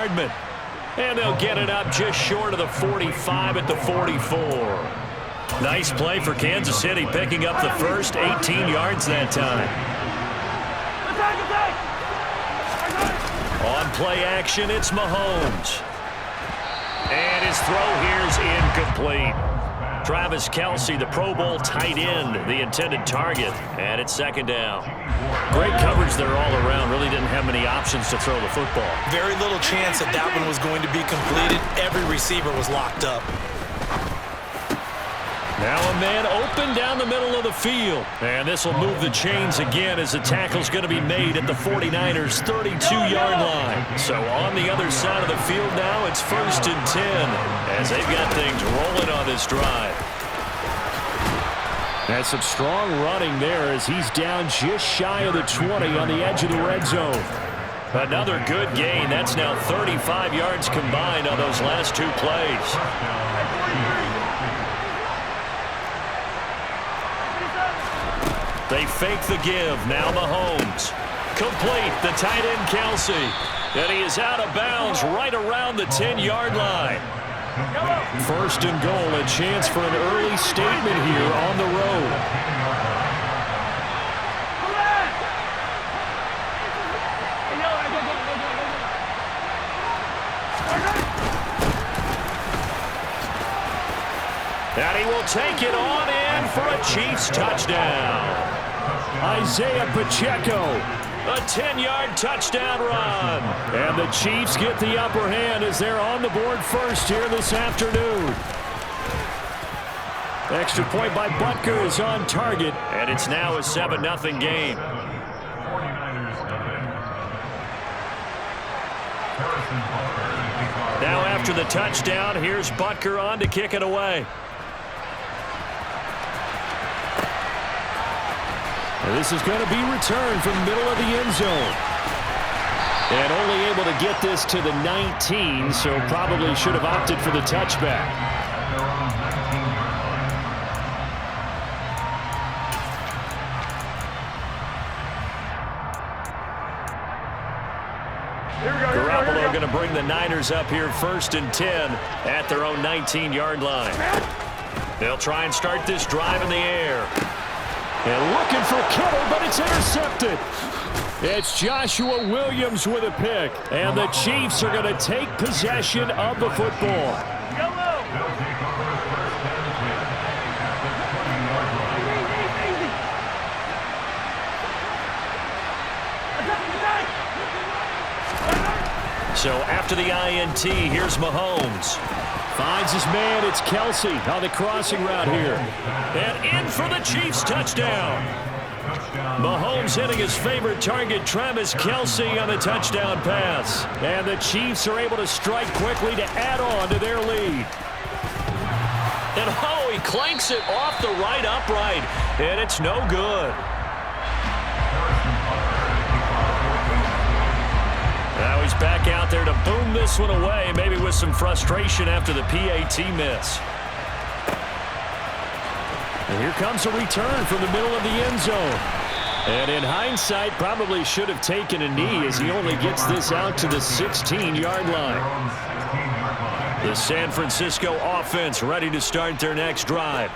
bombardment. And they'll get it up just short of the 45 at the 44. Nice play for Kansas City, picking up the first 18 yards that time. On play action, it's Mahomes. And his throw here's incomplete. Travis Kelce, the Pro Bowl tight end, the intended target, and it's second down. Great coverage there all around. Really didn't have many options to throw the football. Very little chance that that one was going to be completed. Every receiver was locked up. Now a man open down the middle of the field. And this will move the chains again as the tackle's going to be made at the 49ers' 32-yard line. So on the other side of the field now, it's 1st and 10 as they've got things rolling on this drive. That's some strong running there as he's down just shy of the 20 on the edge of the red zone. Another good gain. That's now 35 yards combined on those last two plays. They fake the give. Now Mahomes. Complete. The tight end, Kelce. And he is out of bounds right around the 10-yard line. 1st and goal. A chance for an early statement here on the road. And he will take it on in for a Chiefs touchdown. Isaiah Pacheco, a 10-yard touchdown run. And the Chiefs get the upper hand as they're on the board first here this afternoon. Extra point by Butker is on target, and it's now a 7-0 game. Now after the touchdown, here's Butker on to kick it away. This is going to be returned from the middle of the end zone. And only able to get this to the 19, so probably should have opted for the touchback. Garoppolo going to bring the Niners up here 1st and 10 at their own 19-yard line. They'll try and start this drive in the air. And looking for Kittle, but it's intercepted. It's Joshua Williams with a pick. And the Chiefs are going to take possession of the football. So after the INT, here's Mahomes. Finds his man. It's Kelce on the crossing route here. And in for the Chiefs touchdown. Mahomes hitting his favorite target, Travis Kelce, on the touchdown pass. And the Chiefs are able to strike quickly to add on to their lead. And oh, he clanks it off the right upright. And it's no good. Now he's back out there to boom this one away, maybe with some frustration after the PAT miss. And here comes a return from the middle of the end zone. And in hindsight, probably should have taken a knee as he only gets this out to the 16-yard line. The San Francisco offense ready to start their next drive.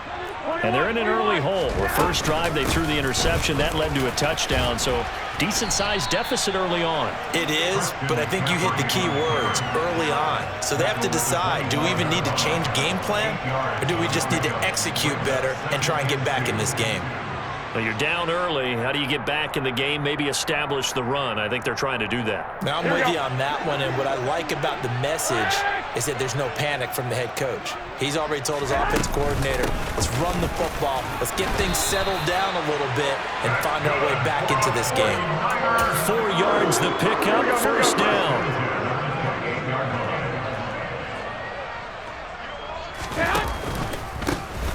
And they're in an early hole. Where first drive, they threw the interception. That led to a touchdown. So decent-sized deficit early on. It is, but I think you hit the key words early on. So they have to decide, do we even need to change game plan? Or do we just need to execute better and try and get back in this game? Well, you're down early. How do you get back in the game? Maybe establish the run. I think they're trying to do that. Now, I'm with you on that one, and what I like about the message is that there's no panic from the head coach. He's already told his offense coordinator, let's run the football, let's get things settled down a little bit and find our way back into this game. 4 yards the pickup, first down.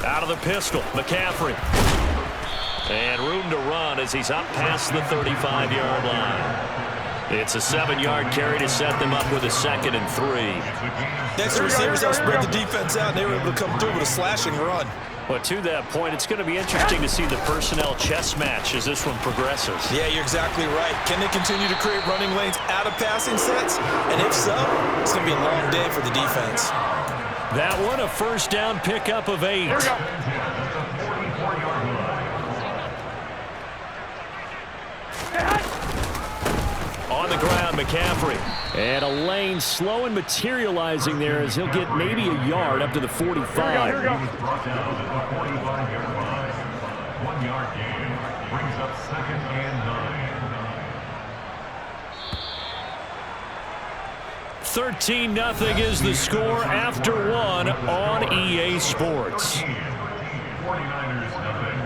Out of the pistol, McCaffrey. And room to run as he's up past the 35-yard line. It's a 7-yard carry to set them up with a 2nd and 3. Next receivers have spread the defense out, and they were able to come through with a slashing run. Well, to that point, it's going to be interesting to see the personnel chess match as this one progresses. Yeah, you're exactly right. Can they continue to create running lanes out of passing sets? And if so, It's going to be a long day for the defense. That one, a first down pickup of 8. Here we go. On the ground, McCaffrey. And a lane slow and materializing there as he'll get maybe a yard up to the 45. Here we go. 1-yard gain brings up 2nd and 9. 13-0 is the score after 1 on EA Sports. 49ers nothing.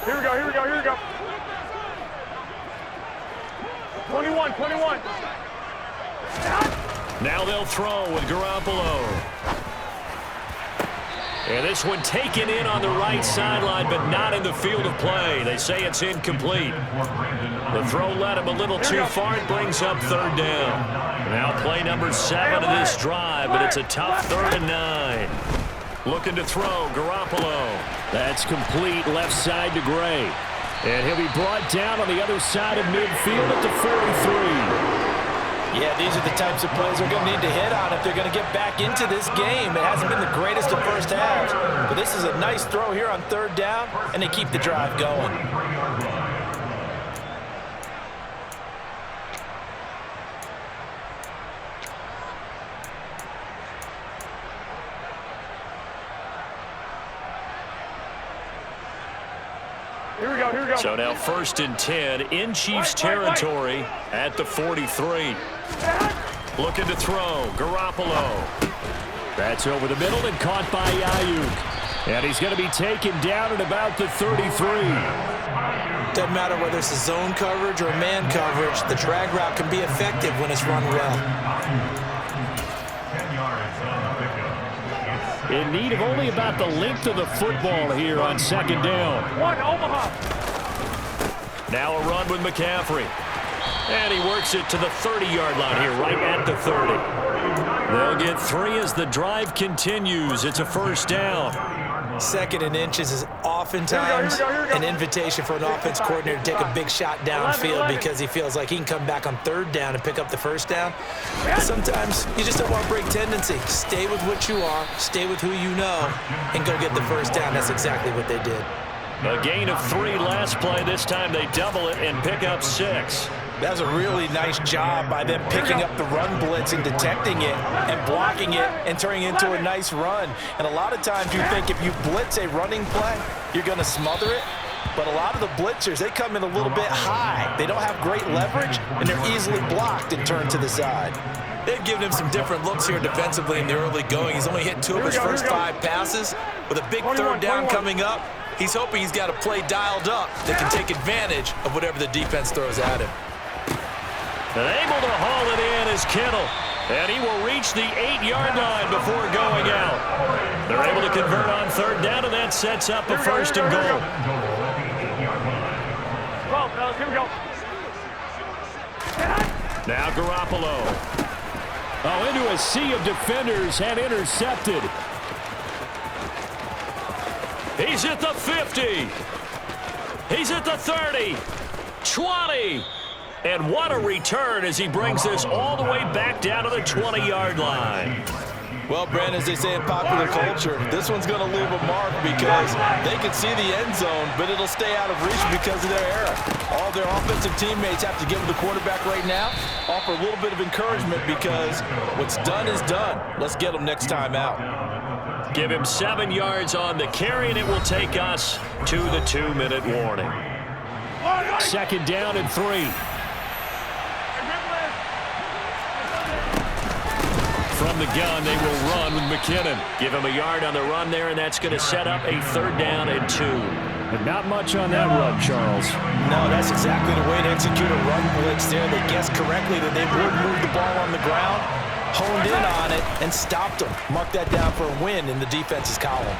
Here we go. 21. Now they'll throw with Garoppolo. And this one taken in on the right sideline, but not in the field of play. They say it's incomplete. The throw led him a little too far. It brings up 3rd down. Now play number 7 of this drive, but it's a tough 3rd and 9. Looking to throw, Garoppolo. That's complete left side to Gray. And he'll be brought down on the other side of midfield at the 43. Yeah, these are the types of plays they're going to need to hit on if they're going to get back into this game. It hasn't been the greatest of first halves, but this is a nice throw here on 3rd down, and they keep the drive going. Here we go. So now 1st and 10 in Chiefs territory at the 43. Looking to throw, Garoppolo. That's over the middle and caught by Ayuk. And he's going to be taken down at about the 33. Doesn't matter whether it's a zone coverage or a man coverage, the drag route can be effective when it's run well. 10 yards on the pickup. In need of only about the length of the football here on 2nd down. One, Omaha. Now a run with McCaffrey. And he works it to the 30-yard line here, right at the 30. They'll get 3 as the drive continues. It's a 1st down. 2nd and inches is oftentimes an invitation for an offense coordinator to take a big shot downfield because he feels like he can come back on 3rd down and pick up the 1st down. Sometimes you just don't want to break tendency. Stay with what you are, stay with who you know, and go get the 1st down. That's exactly what they did. A gain of 3 last play. This time they double it and pick up 6. That was a really nice job by them picking up the run blitz and detecting it and blocking it and turning it into a nice run. And a lot of times you think if you blitz a running play, you're going to smother it. But a lot of the blitzers, they come in a little bit high. They don't have great leverage, and they're easily blocked and turned to the side. They've given him some different looks here defensively in the early going. He's only hit 2 of his first 5 passes. With a big 3rd down coming up, he's hoping he's got a play dialed up that can take advantage of whatever the defense throws at him. And able to haul it in is Kittle. And he will reach the 8-yard line before going out. They're able to convert on 3rd down, and that sets up a 1st and goal. Well, here we go. Now Garoppolo. Oh, into a sea of defenders and intercepted. He's at the 50. He's at the 30. 20. And what a return as he brings this all the way back down to the 20-yard line. Well, Brandon, as they say in popular culture, this one's going to leave a mark because they can see the end zone, but it'll stay out of reach because of their error. All their offensive teammates have to give the quarterback right now, offer a little bit of encouragement because what's done is done. Let's get them next time out. Give him 7 yards on the carry, and it will take us to the 2-minute warning. 2nd down and 3. From the gun, they will run with McKinnon. Give him a yard on the run there, and that's going to set up a 3rd down and 2. But not much on that run, Charles. No, that's exactly the way to execute a run blitz there. They guessed correctly that they would move the ball on the ground, honed in on it, and stopped them. Mark that down for a win in the defense's column.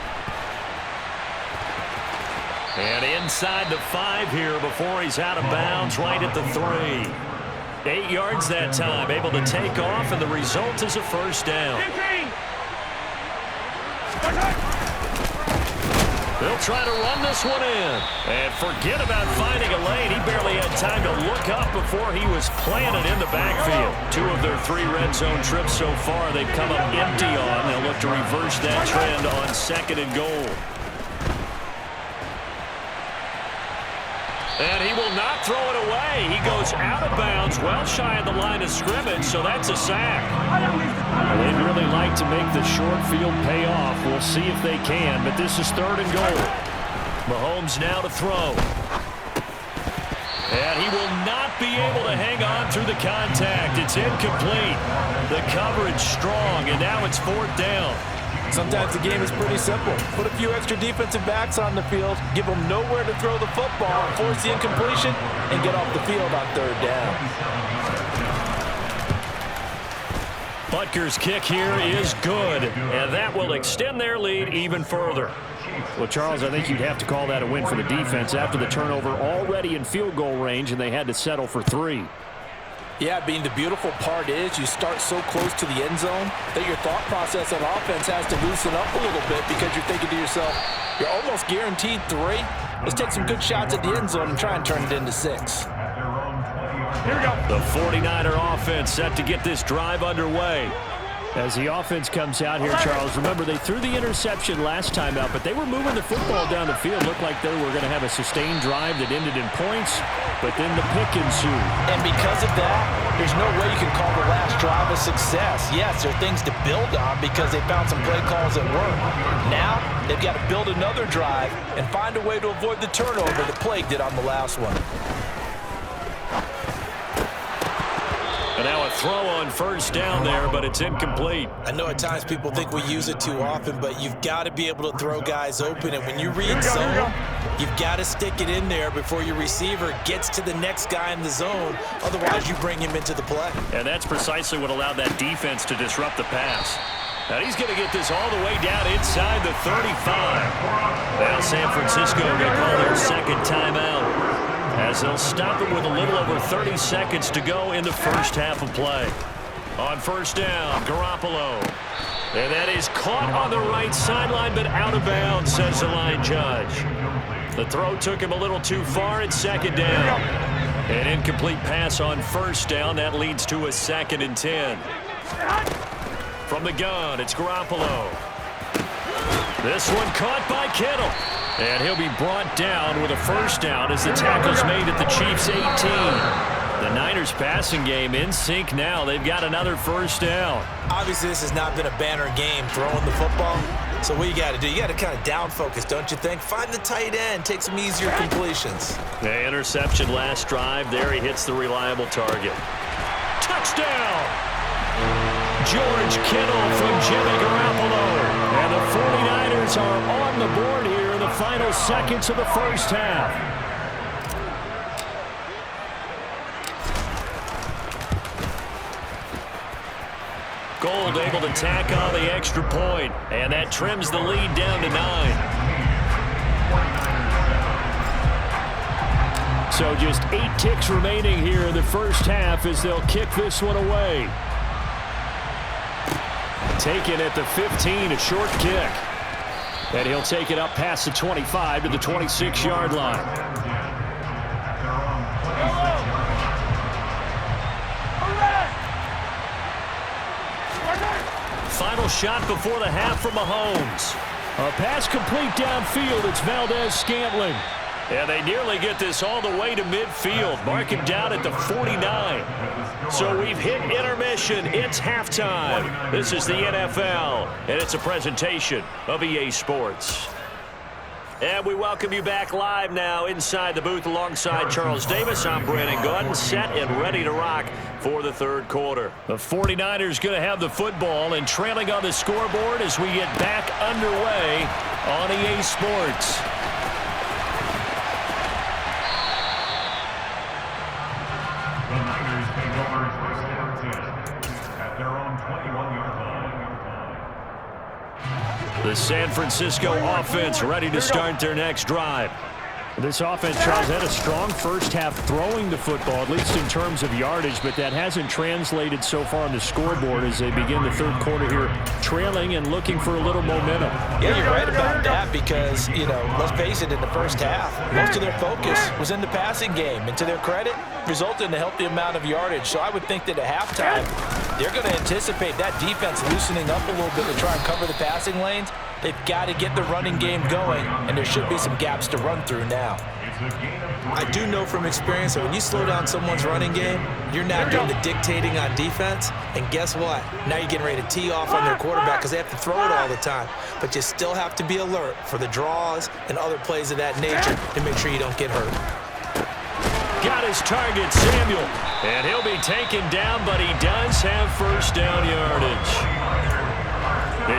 And inside the 5 here before he's out of bounds, right at the 3. 8 yards that time, able to take off, and the result is a 1st down. They'll try to run this one in. And forget about finding a lane. He barely had time to look up before he was planted in the backfield. 2 of their 3 red zone trips so far they've come up empty on. They'll look to reverse that trend on 2nd and goal. And he will not throw it away. He goes out of bounds, well shy of the line of scrimmage, so that's a sack. They'd really like to make the short field pay off. We'll see if they can, but this is 3rd and goal. Mahomes now to throw. And he will not be able to hang on through the contact. It's incomplete. The coverage strong, and now it's 4th down. Sometimes the game is pretty simple. Put a few extra defensive backs on the field, give them nowhere to throw the football, force the incompletion, and get off the field on 3rd down. Butker's kick here is good, and that will extend their lead even further. Well, Charles, I think you'd have to call that a win for the defense after the turnover already in field goal range, and they had to settle for 3. Yeah, Bean, the beautiful part is you start so close to the end zone that your thought process on offense has to loosen up a little bit because you're thinking to yourself, you're almost guaranteed 3. Let's take some good shots at the end zone and try and turn it into 6. Here we go. The 49er offense set to get this drive underway. As the offense comes out here, Charles, remember they threw the interception last time out, but they were moving the football down the field. Looked like they were going to have a sustained drive that ended in points, but then the pick ensued. And because of that, there's no way you can call the last drive a success. Yes, there are things to build on because they found some play calls that work. Now, they've got to build another drive and find a way to avoid the turnover the Plague did on the last one. And now a throw on 1st down there, but it's incomplete. I know at times people think we use it too often, but you've got to be able to throw guys open. And when you read zone, you've got to stick it in there before your receiver gets to the next guy in the zone. Otherwise, you bring him into the play. And that's precisely what allowed that defense to disrupt the pass. Now he's going to get this all the way down inside the 35. Now San Francisco going to call their 2nd timeout, as they'll stop it with a little over 30 seconds to go in the 1st half of play. On 1st down, Garoppolo. And that is caught on the right sideline, but out of bounds, says the line judge. The throw took him a little too far at 2nd down. An incomplete pass on 1st down. That leads to a 2nd and 10. From the gun, it's Garoppolo. This one caught by Kittle. And he'll be brought down with a 1st down as the tackle's made at the Chiefs' 18. The Niners passing game in sync now. They've got another 1st down. Obviously, this has not been a banner game throwing the football. So what you got to do, you got to kind of down focus, don't you think? Find the tight end, take some easier completions. The interception last drive. There he hits the reliable target. Touchdown! George Kittle from Jimmy Garoppolo. And the 49ers are on the board here in the final seconds of the 1st half. Gold able to tack on the extra point, and that trims the lead down to 9. So just 8 ticks remaining here in the 1st half as they'll kick this one away. Taken at the 15, a short kick. And he'll take it up past the 25 to the 26-yard line. Final shot before the half from Mahomes. A pass complete downfield. It's Valdez-Scantling. And they nearly get this all the way to midfield. Mark him down at the 49. So we've hit intermission. It's halftime. This is the NFL, and it's a presentation of EA Sports. And we welcome you back live now inside the booth alongside Charles Davis. I'm Brandon Gordon, set and ready to rock for the 3rd quarter. The 49ers going to have the football and trailing on the scoreboard as we get back underway on EA Sports. The Niners take over 1st down 10 at their own 21-yard line. The San Francisco offense ready to start their next drive. This offense, Charles, had a strong first half throwing the football, at least in terms of yardage, but that hasn't translated so far on the scoreboard as they begin the third quarter here, trailing and looking for a little momentum. Yeah, you're right about that because, let's face it, in the first half, most of their focus was in the passing game. And to their credit, resulted in a healthy amount of yardage. So I would think that at halftime, they're going to anticipate that defense loosening up a little bit to try and cover the passing lanes. They've got to get the running game going, and there should be some gaps to run through now. I do know from experience that when you slow down someone's running game, you're not doing the dictating on defense. And guess what? Now you're getting ready to tee off on their quarterback because they have to throw it all the time. But you still have to be alert for the draws and other plays of that nature to make sure you don't get hurt. Got his target, Samuel. And he'll be taken down, but he does have first down yardage.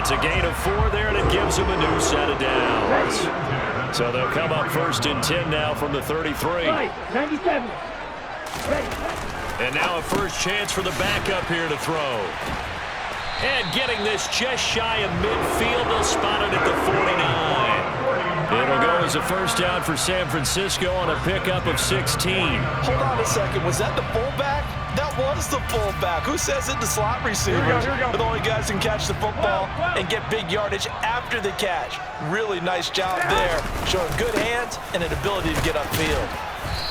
It's a gain of 4 there, and it gives him a new set of downs. So they'll come up first and 10 now from the 33. 97. And now a first chance for the backup here to throw. And getting this just shy of midfield, they'll spot it at the 49. It'll go as a first down for San Francisco on a pickup of 16. Hold on a second. Was that the fullback? That was the fullback. Who says it? The slot receivers. But the only guys can catch the football and get big yardage after the catch. Really nice job there, showing good hands and an ability to get upfield.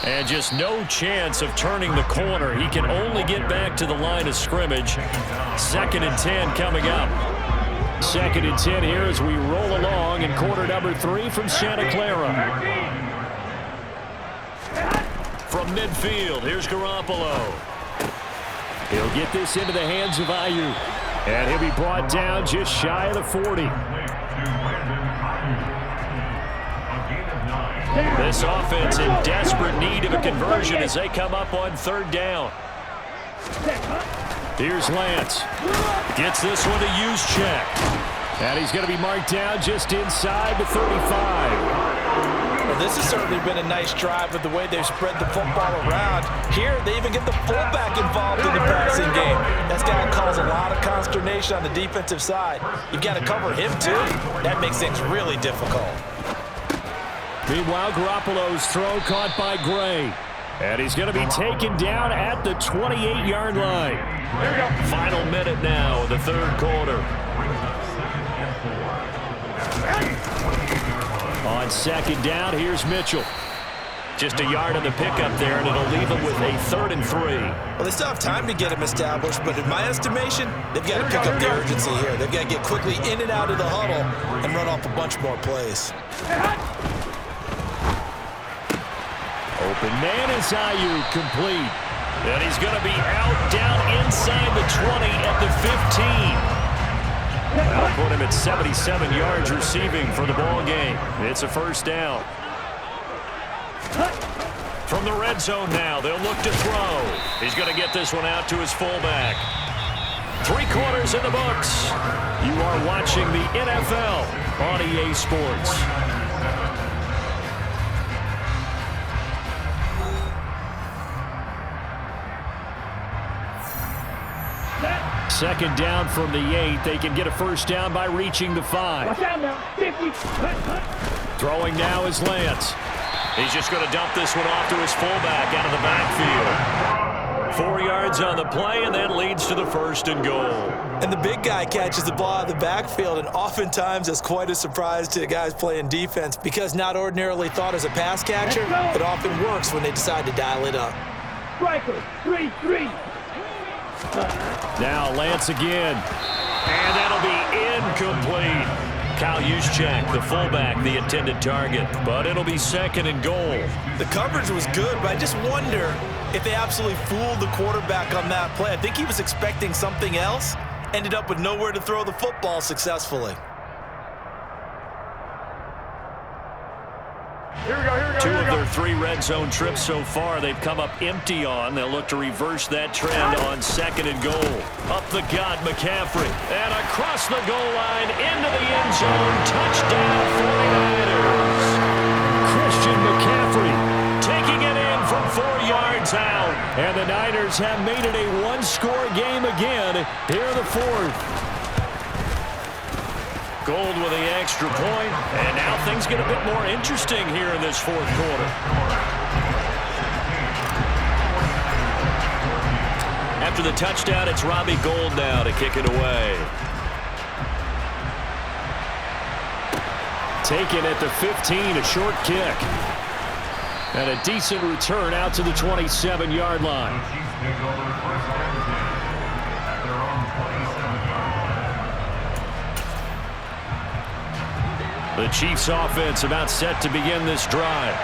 And just no chance of turning the corner. He can only get back to the line of scrimmage. 2nd and 10 coming up. 2nd and 10 here as we roll along in quarter number 3 from Santa Clara. From midfield, here's Garoppolo. He'll get this into the hands of Ayuk. And he'll be brought down just shy of the 40. This offense in desperate need of a conversion as they come up on 3rd down. Here's Lance. Gets this one to Juszczyk. And he's going to be marked down just inside the 35. Well, this has certainly been a nice drive with the way they've spread the football around. Here, they even get the fullback involved in the passing game. That's got to cause a lot of consternation on the defensive side. You've got to cover him, too. That makes things really difficult. Meanwhile, Garoppolo's throw caught by Gray. And he's going to be taken down at the 28-yard line. Final minute now of the 3rd quarter. On 2nd down, here's Mitchell. Just a yard on the pickup there, and it'll leave him with a 3rd and 3. Well, they still have time to get him established, but in my estimation, they've got to pick up the urgency here. They've got to get quickly in and out of the huddle and run off a bunch more plays. Open man is Ayuk, complete. And he's going to be out down inside the 20 at the 15. That'll put him at 77 yards receiving for the ball game. It's a first down. From the red zone now, they'll look to throw. He's going to get this one out to his fullback. 3 quarters in the books. You are watching the NFL on EA Sports. Second down from the 8. They can get a first down by reaching the 5. Watch out now. 50. Throwing now is Lance. He's just going to dump this one off to his fullback out of the backfield. 4 yards on the play, and that leads to the 1st and goal. And the big guy catches the ball out of the backfield, and oftentimes that's quite a surprise to the guys playing defense because not ordinarily thought as a pass catcher, it often works when they decide to dial it up. Striker. 3-3. Now Lance again. And that'll be incomplete. Kyle Juszczyk, the fullback, the intended target. But it'll be 2nd and goal. The coverage was good, but I just wonder if they absolutely fooled the quarterback on that play. I think he was expecting something else. Ended up with nowhere to throw the football successfully. Here we go. 2 of their 3 red zone trips so far they've come up empty on. They'll look to reverse that trend on 2nd and goal. Up the gut, McCaffrey. And across the goal line into the end zone. Touchdown 49ers. Christian McCaffrey taking it in from 4 yards out. And the Niners have made it a 1-score game again here in the 4th. Gold with the extra point, and now things get a bit more interesting here in this fourth quarter. After the touchdown, it's Robbie Gould now to kick it away. Taken at the 15, a short kick. And a decent return out to the 27-yard line. The Chiefs offense about set to begin this drive.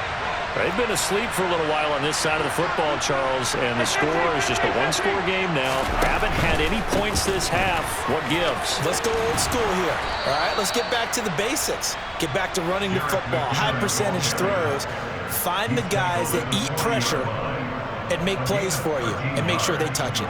They've been asleep for a little while on this side of the football, Charles, and the score is just a one-score game now. Haven't had any points this half. What gives? Let's go old school here. All right, let's get back to the basics. Get back to running the football, high percentage throws. Find the guys that eat pressure and make plays for you and make sure they touch it.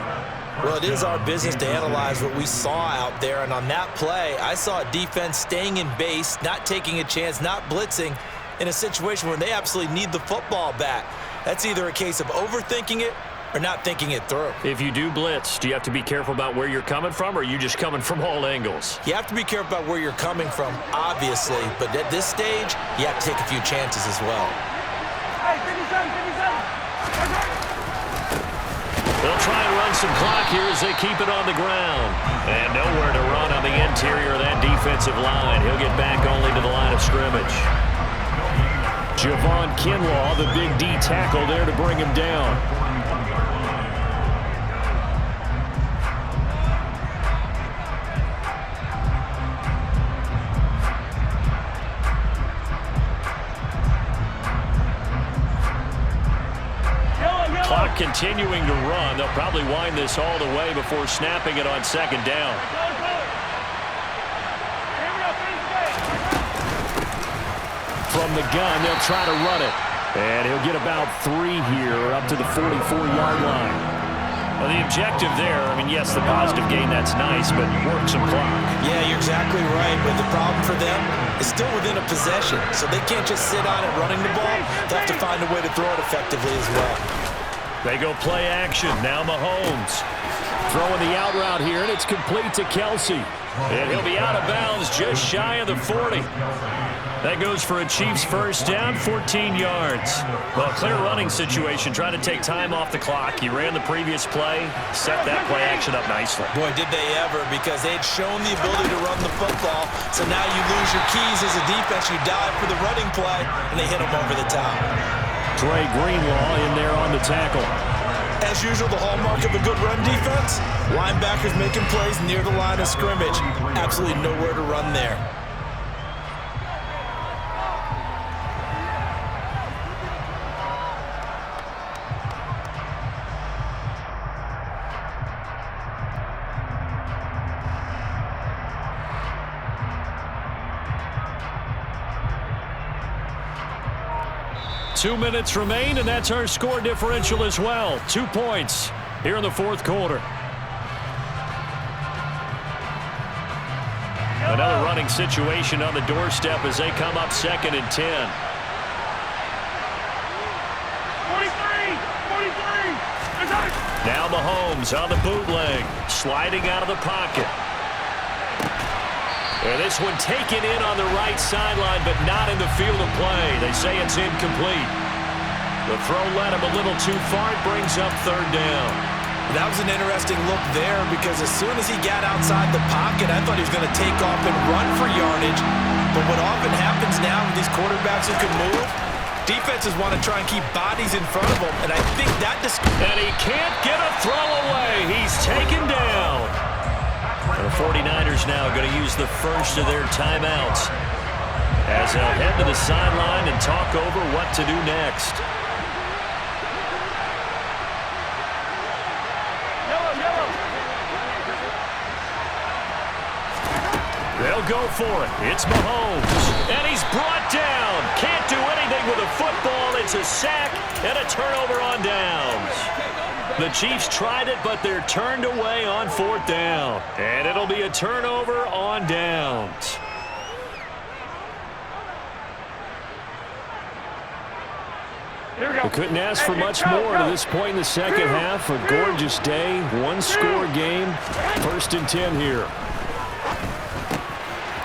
Well, it is our business to analyze what we saw out there, and on that play, I saw a defense staying in base, not taking a chance, not blitzing in a situation where they absolutely need the football back. That's either a case of overthinking it or not thinking it through. If you do blitz, do you have to be careful about where you're coming from, or are you just coming from all angles? You have to be careful about where you're coming from, obviously, but at this stage, you have to take a few chances as well. They'll try and run some clock here as they keep it on the ground. And nowhere to run on the interior of that defensive line. He'll get back only to the line of scrimmage. Javon Kinlaw, the big D tackle there to bring him down. Clock continuing to run. They'll probably wind this all the way before snapping it on second down. From the gun, they'll try to run it. And he'll get about 3 here up to the 44-yard line. Well, the objective there, I mean, yes, the positive gain, that's nice, but work some clock. Yeah, you're exactly right, but the problem for them is still within a possession, so they can't just sit on it running the ball. They have to find a way to throw it effectively as well. They go play action. Now Mahomes throwing the out route here, and it's complete to Kelsey. And he'll be out of bounds just shy of the 40. That goes for a Chiefs first down, 14 yards. Well, clear running situation, trying to take time off the clock. He ran the previous play, set that play action up nicely. Boy, did they ever, because they had shown the ability to run the football. So now you lose your keys as a defense. You dive for the running play, and they hit him over the top. Trey Greenlaw in there on the tackle. As usual, the hallmark of a good run defense, linebackers making plays near the line of scrimmage. Absolutely nowhere to run there. Two minutes remain, and that's our score differential as well. 2 points here in the fourth quarter. Another running situation on the doorstep as they come up 2nd and 10. 43! Now Mahomes on the bootleg, sliding out of the pocket. And this one taken in on the right sideline, but not in the field of play. They say it's incomplete. The throw led him a little too far. It brings up 3rd down. That was an interesting look there, because as soon as he got outside the pocket, I thought he was going to take off and run for yardage. But what often happens now with these quarterbacks who can move, defenses want to try and keep bodies in front of them, and I think that... And he can't get a throw away. He's taken down. And the 49ers now going to use the first of their timeouts as they'll head to the sideline and talk over what to do next. They'll go for it. It's Mahomes. And he's brought down. Can't do anything with a football. It's a sack and a turnover on downs. The Chiefs tried it, but they're turned away on 4th down. And it'll be a turnover on downs. We couldn't ask for much more to this point in the second half. A gorgeous day, 1-score game. 1st and 10 here.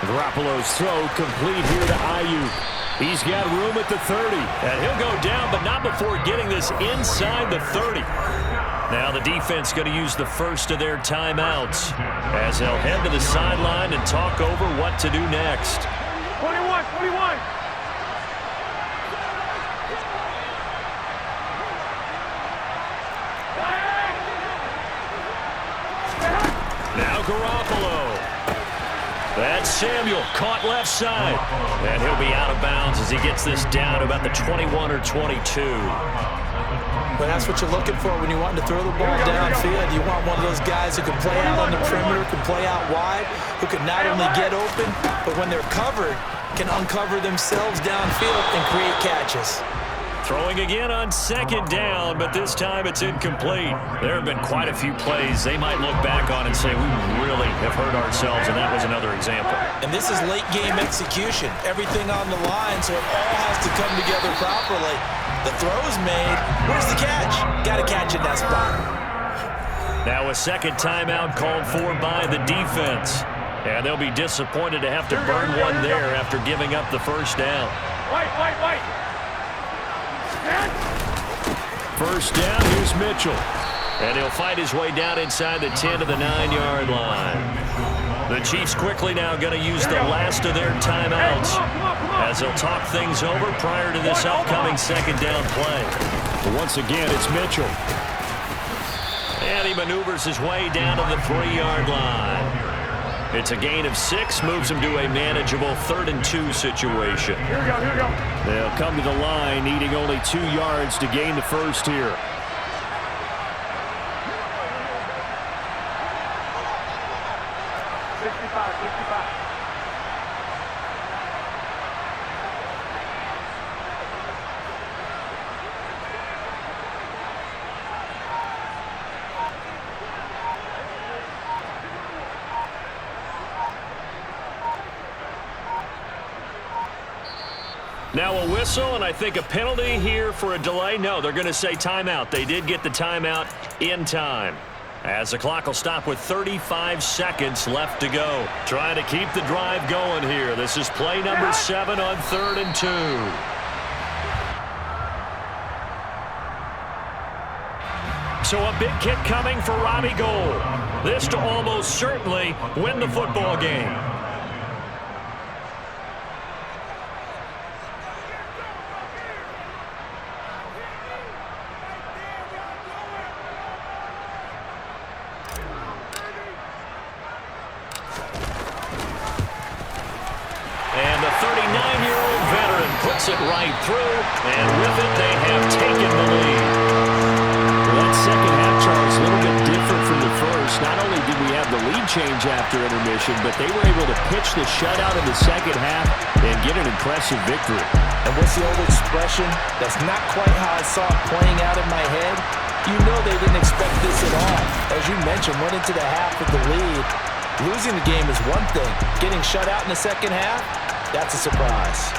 Garoppolo's throw complete here to Ayuk. He's got room at the 30, and he'll go down, but not before getting this inside the 30. Now the defense going to use the first of their timeouts as they'll head to the sideline and talk over what to do next. 21, 21. Now Garoppolo. That's Samuel, caught left side. And he'll be out of bounds as he gets this down to about the 21 or 22. But that's what you're looking for when you want to throw the ball downfield. You want one of those guys who can play out on the perimeter, can play out wide, who can not only get open, but when they're covered, can uncover themselves downfield and create catches. Throwing again on second down, but this time it's incomplete. There have been quite a few plays they might look back on and say, we really have hurt ourselves, and that was another example. And this is late-game execution. Everything on the line, so it all has to come together properly. The throw's made. Where's the catch? Got to catch in that spot. Now a second timeout called for by the defense. And they'll be disappointed to have to burn one there after giving up the first down. White. First down, here's Mitchell. And he'll fight his way down inside the 10 to the 9-yard line. The Chiefs quickly now going to use the last of their timeouts as they'll talk things over prior to this upcoming second down play. But once again, it's Mitchell. And he maneuvers his way down to the 3-yard line. It's a gain of 6, moves him to a manageable 3rd and 2 situation. Here we go. They'll come to the line, needing only 2 yards to gain the first here. Now a whistle, and I think a penalty here for a delay. No, they're going to say timeout. They did get the timeout in time. As the clock will stop with 35 seconds left to go. Trying to keep the drive going here. This is play number 7 on 3rd and 2. So a big kick coming for Robbie Gould. This to almost certainly win the football game. It right through, and with it, they have taken the lead. Well, that second half, Charles, a little bit different from the first. Not only did we have the lead change after intermission, but they were able to pitch the shutout in the second half and get an impressive victory. And what's the old expression? That's not quite how I saw it playing out in my head. You know they didn't expect this at all. As you mentioned, went into the half with the lead. Losing the game is one thing. Getting shut out in the second half, that's a surprise.